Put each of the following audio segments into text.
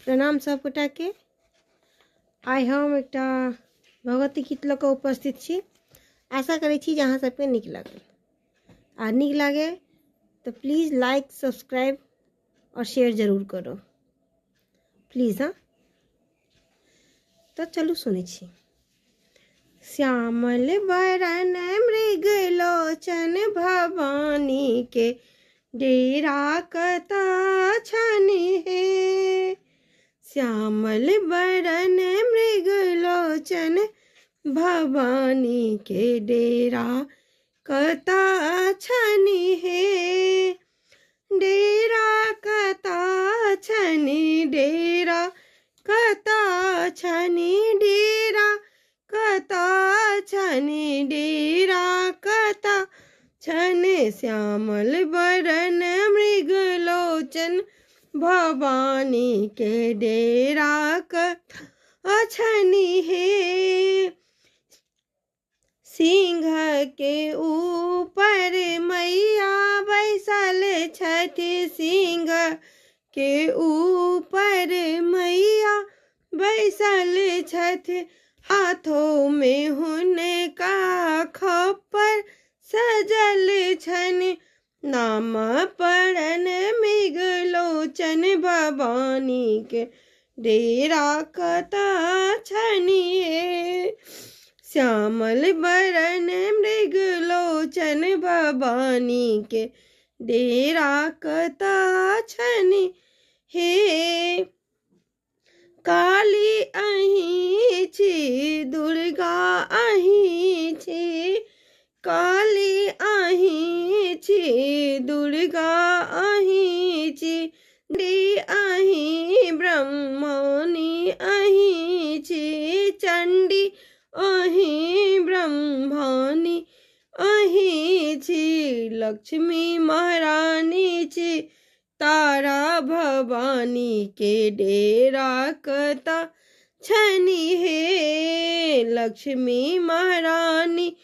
प्रणाम सब गोटा के। आइ हम एकटा भगवती गीत लऽ कऽ उपस्थित छी। आशा करै छी जे अहाँ सबके नीक लागल। आ नीक लागे तो प्लीज़ लाइक सब्सक्राइब और शेयर जरूर करो प्लीज़। हाँ तो चलू सुनै छी। श्यामल बरन मृग लोचन भवानी के डेरा कता छनि हे। श्यामल बरन मृग लोचन भवानी के डेरा कता छनि हे। डेरा कता छनि, डेरा कता छनि, डेरा कता छनि, डेरा कता छनि। श्यामल बरन मृग लोचन भवानी के डेरा कता छनि हे। सिंह के ऊपर मैया बैसल छथि, सिंह के ऊपर मैया बैसल छथि। हाथों में हुनका खप्पर सजल छनि, नाम पड़न मृग लोचन भवानी के डेरा कता छनि हे। श्यामल बरन मृग लोचन भवानी के डेरा कता छनि हे। काली अहीं छी, दुर्गा अहीं छी, काली अहीं छी, दुर्गा अहीं छी, चंडी अहीं ब्रह्मणी अहीं छी, चंडी अहीं ब्रह्मणी अहीं छी। लक्ष्मी महारानी छी, तारा भवानी के डेरा कता छनि हे। लक्ष्मी महारानी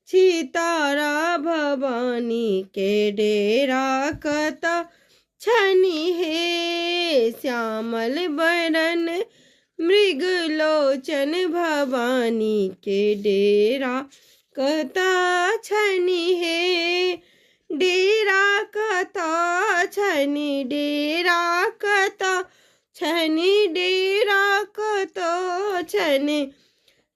छी, तारा भवानी के डेरा कता छनि हे। श्यामल बरन मृग लोचन भवानी के डेरा कता छनि हे। डेरा कता छनि, डेरा कता छनि, डेरा कता छनि,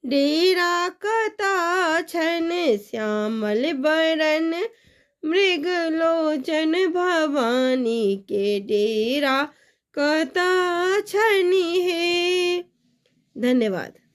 डेरा कता छनि। श्यामल बरन मृग लोचन भवानी के डेरा कता छनि हे। धन्यवाद।